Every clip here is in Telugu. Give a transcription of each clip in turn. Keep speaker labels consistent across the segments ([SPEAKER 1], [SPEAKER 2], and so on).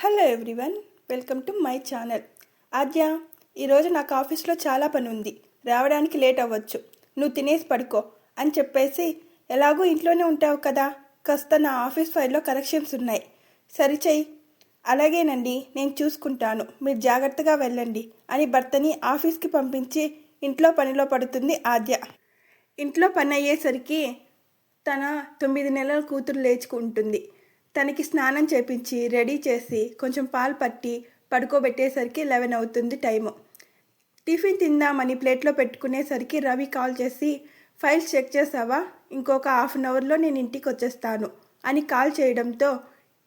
[SPEAKER 1] Hello everyone, welcome to my channel. Aadya, ఈరోజు నాకు ఆఫీస్లో చాలా పని ఉంది, రావడానికి లేట్ అవ్వచ్చు, నువ్వు తినేసి పడుకో అని చెప్పేసి, ఎలాగూ ఇంట్లోనే ఉంటావు కదా, కాస్త నా ఆఫీస్ ఫైల్లో కరెక్షన్స్ ఉన్నాయి, సరిచేయి. అలాగేనండి, నేను చూసుకుంటాను, మీరు జాగ్రత్తగా వెళ్ళండి అని భర్తని ఆఫీస్కి పంపించి ఇంట్లో పనిలో పడుతుంది ఆద్య. ఇంట్లో పని అయ్యేసరికి తన 9 నెలల కూతురు లేచుకుంటుంది. తనకి స్నానం చేపించి రెడీ చేసి కొంచెం పాలు పట్టి పడుకోబెట్టేసరికి 11 అవుతుంది టైము. టిఫిన్ తిందామని ప్లేట్లో పెట్టుకునేసరికి రవి కాల్ చేసి, ఫైల్స్ చెక్ చేసావా, ఇంకొక హాఫ్ అన్ అవర్లో నేను ఇంటికి వచ్చేస్తాను అని కాల్ చేయడంతో,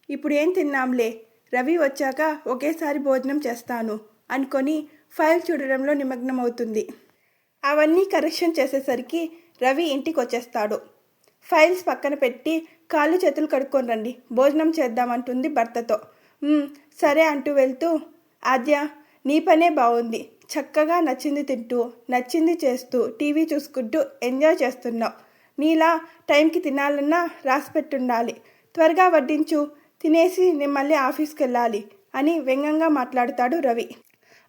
[SPEAKER 1] ఇప్పుడు ఏం తిన్నాంలే, రవి వచ్చాక ఒకేసారి భోజనం చేస్తాను అనుకొని ఫైల్ చూడడంలో నిమగ్నం అవుతుంది. అవన్నీ కరెక్షన్ చేసేసరికి రవి ఇంటికి వచ్చేస్తాడు. ఫైల్స్ పక్కన పెట్టి కాళ్ళు చేతులు కడుక్కొని రండి, భోజనం చేద్దామంటుంది భర్తతో. సరే అంటూ వెళ్తూ, ఆద్య, నీ పనే బాగుంది, చక్కగా నచ్చింది తింటూ నచ్చింది చేస్తూ టీవీ చూసుకుంటూ ఎంజాయ్ చేస్తున్నావు. నీలా టైంకి తినాలన్నా రాసి పెట్టుండాలి, త్వరగా వడ్డించు, తినేసి నేను మళ్ళీ ఆఫీస్కి వెళ్ళాలి అని వ్యంగ్యంగా మాట్లాడుతాడు రవి.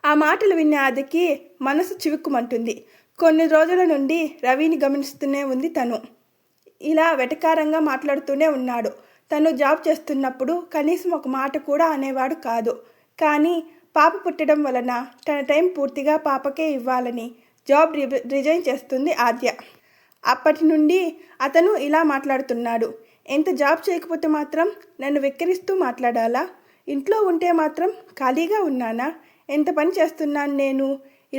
[SPEAKER 1] ఆ మాటలు విన్న ఆద్యకి మనసు చివుక్కుమంటుంది. కొన్ని రోజుల నుండి రవిని గమనిస్తూనే ఉంది తను. ఇలా వెటకారంగా మాట్లాడుతూనే ఉన్నాడు. తను జాబ్ చేస్తున్నప్పుడు కనీసం ఒక మాట కూడా అనేవాడు కాదు. కానీ పాప పుట్టడం వలన తన టైం పూర్తిగా పాపకే ఇవ్వాలని జాబ్ రిజైన్ చేస్తుంది ఆద్య. అప్పటి నుండి అతను ఇలా మాట్లాడుతున్నాడు. ఎంత జాబ్ చేయకపోతే మాత్రం నన్ను వెక్కిరిస్తూ మాట్లాడాలా, ఇంట్లో ఉంటే మాత్రం ఖాళీగా ఉన్నానా, ఎంత పని చేస్తున్నాను నేను,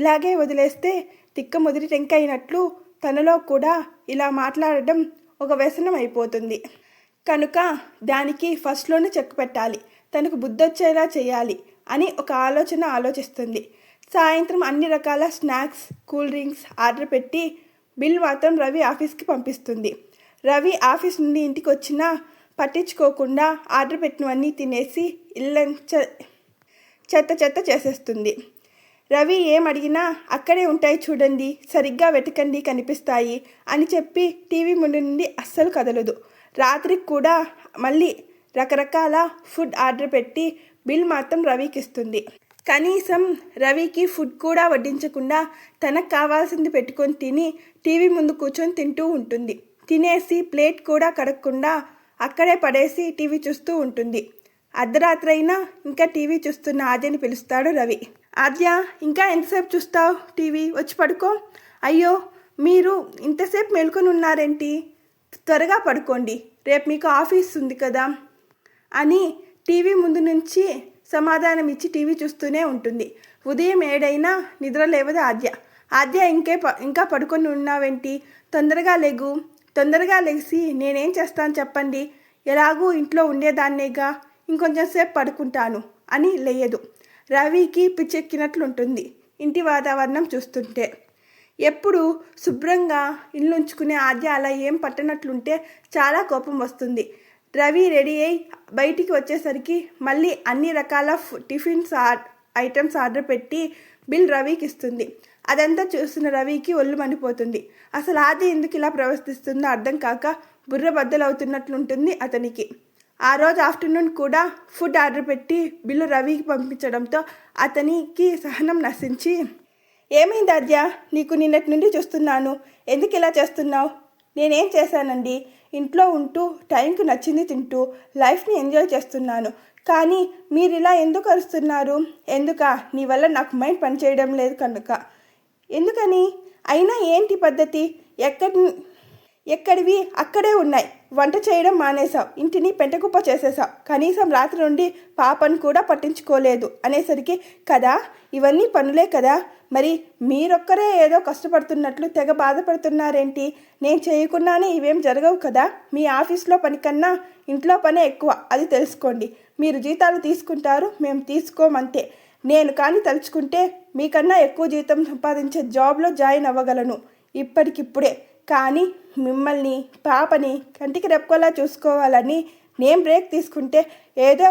[SPEAKER 1] ఇలాగే వదిలేస్తే తిక్క ముదిరి టెంకైనట్లు తనలో కూడా ఇలా మాట్లాడడం ఒక వ్యసనం అయిపోతుంది. కనుక దానికి ఫస్ట్లోనే చెక్ పెట్టాలి, తనకు బుద్ధొచ్చేలా చేయాలి అని ఒక ఆలోచిస్తుంది. సాయంత్రం అన్ని రకాల స్నాక్స్, కూల్ డ్రింక్స్ ఆర్డర్ పెట్టి బిల్ మాత్రం రవి ఆఫీస్కి పంపిస్తుంది. రవి ఆఫీస్ నుండి ఇంటికి వచ్చినా పట్టించుకోకుండా ఆర్డర్ పెట్టినవన్నీ తినేసి ఇల్లంతా చెత్త చేసేస్తుంది. రవి ఏం అడిగినా అక్కడే ఉంటాయి చూడండి, సరిగ్గా వెతకండి కనిపిస్తాయి అని చెప్పి టీవీ ముందు నుండి అస్సలు కదలదు. రాత్రికి కూడా మళ్ళీ రకరకాల ఫుడ్ ఆర్డర్ పెట్టి బిల్ మాత్రం రవికి ఇస్తుంది. కనీసం రవికి ఫుడ్ కూడా వడ్డించకుండా తనకు కావాల్సింది పెట్టుకొని తిని టీవీ ముందు కూర్చొని తింటూ ఉంటుంది. తినేసి ప్లేట్ కూడా కడగకుండా అక్కడే పడేసి టీవీ చూస్తూ ఉంటుంది. అర్ధరాత్రి అయినా ఇంకా టీవీ చూస్తున్న ఆద్యని పిలుస్తాడు రవి. ఆద్య, ఇంకా ఎంతసేపు చూస్తావు టీవీ, వచ్చి పడుకో. అయ్యో, మీరు ఇంతసేపు మేల్కొని ఉన్నారేంటి, త్వరగా పడుకోండి, రేపు మీకు ఆఫీస్ ఉంది కదా అని టీవీ ముందు నుంచి సమాధానం ఇచ్చి టీవీ చూస్తూనే ఉంటుంది. ఉదయం 7 అయినా నిద్ర లేవదు ఆద్య. ఆద్య, ఇంకా పడుకొని ఉన్నావేంటి, తొందరగా లెగు, తొందరగా లెగిసి నేనేం చేస్తాను చెప్పండి, ఎలాగూ ఇంట్లో ఉండేదాన్నేగా, ఇంకొంచెం సేపు పడుకుంటాను అని లేయదు. రవికి పిచ్చెక్కినట్లుంటుంది ఇంటి వాతావరణం చూస్తుంటే. ఎప్పుడు శుభ్రంగా ఇల్లు ఉంచుకునే ఆద్య అలా ఏం పట్టనట్లుంటే చాలా కోపం వస్తుంది. రవి రెడీ అయి బయటికి వచ్చేసరికి మళ్ళీ అన్ని రకాల టిఫిన్స్ ఐటమ్స్ ఆర్డర్ పెట్టి బిల్ రవికి ఇస్తుంది. అదంతా చూస్తున్న రవికి ఒళ్ళు మండిపోతుంది. అసలు ఆద్య ఎందుకు ఇలా ప్రవర్తిస్తుందో అర్థం కాక బుర్ర బద్దలవుతున్నట్లుంటుంది అతనికి. ఆ రోజు ఆఫ్టర్నూన్ కూడా ఫుడ్ ఆర్డర్ పెట్టి బిల్లు రవికి పంపించడంతో అతనికి సహనం నశించి, ఏమైంది ఆద్య, నీకు నిన్నటి నుండి చూస్తున్నాను, ఎందుకు ఇలా చేస్తున్నావు? నేనేం చేశానండి, ఇంట్లో ఉంటూ టైంకి నచ్చింది తింటూ లైఫ్ని ఎంజాయ్ చేస్తున్నాను, కానీ మీరు ఇలా ఎందుకు అరుస్తున్నారు? ఎందుకా? నీ వల్ల నాకు మైండ్ పనిచేయడం లేదు కనుక. ఎందుకని? అయినా ఏంటి పద్ధతి, ఎక్కడివి అక్కడే ఉన్నాయి, వంట చేయడం మానేశావు, ఇంటిని పెంటకుప్ప చేసేసావు, కనీసం రాత్రి నుండి పాపను కూడా పట్టించుకోలేదు అనేసరికి, కదా ఇవన్నీ పనులే కదా, మరి మీరొక్కరే ఏదో కష్టపడుతున్నట్లు తెగ బాధపడుతున్నారేంటి? నేను చేయకుండానే ఇవేం జరగవు కదా, మీ ఆఫీస్లో పని కన్నా ఇంట్లో పనే ఎక్కువ, అది తెలుసుకోండి. మీరు జీతాలు తీసుకుంటారు, మేము తీసుకోమంతే. నేను కానీ తలుచుకుంటే మీకన్నా ఎక్కువ జీతం సంపాదించే జాబ్లో జాయిన్ అవ్వగలను ఇప్పటికిప్పుడే. కానీ మిమ్మల్ని పాపని కంటికి రెప్పుకోలా చూసుకోవాలని నేను బ్రేక్ తీసుకుంటే ఏదో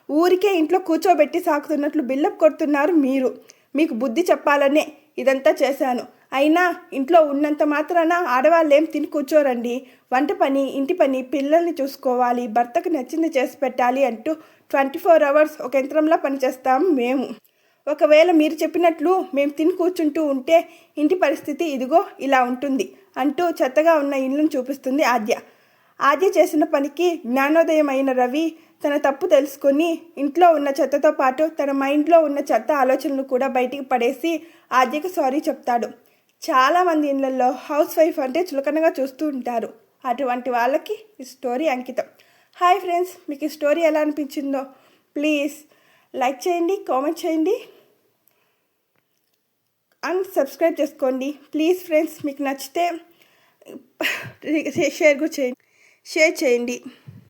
[SPEAKER 1] ఊరికే ఇంట్లో కూర్చోబెట్టి సాకుతున్నట్లు బిల్డప్ కొడుతున్నారు మీరు. మీకు బుద్ధి చెప్పాలనే ఇదంతా చేశాను. అయినా ఇంట్లో ఉన్నంత మాత్రాన ఆడవాళ్ళు ఏం తిని కూర్చోరండి. వంట పని, ఇంటి పని, పిల్లల్ని చూసుకోవాలి, భర్తకు నచ్చింది చేసి పెట్టాలి అంటూ 24 అవర్స్ ఒక యంత్రంలా పనిచేస్తాం మేము. ఒకవేళ మీరు చెప్పినట్లు మేము తిని కూర్చుంటూ ఉంటే ఇంటి పరిస్థితి ఇదిగో ఇలా ఉంటుంది అంటూ చెత్తగా ఉన్న ఇల్లును చూపిస్తుంది ఆద్య. ఆద్య చేసిన పనికి జ్ఞానోదయం అయిన రవి తన తప్పు తెలుసుకొని ఇంట్లో ఉన్న చెత్తతో పాటు తన మైండ్లో ఉన్న చెత్త ఆలోచనలు కూడా బయటికి పడేసి ఆద్యకు సారీ చెప్తాడు. చాలామంది ఇళ్లలో హౌస్ వైఫ్ అంటే చులకనగా చూస్తూ ఉంటారు. అటువంటి వాళ్ళకి ఈ స్టోరీ అంకితం. హాయ్ ఫ్రెండ్స్, మీకు ఈ స్టోరీ ఎలా అనిపించిందో ప్లీజ్ లైక్ చేయండి, కామెంట్ చేయండి అండ్ సబ్స్క్రైబ్ చేసుకోండి ప్లీజ్ ఫ్రెండ్స్. మీకు నచ్చితే షేర్ చేయండి.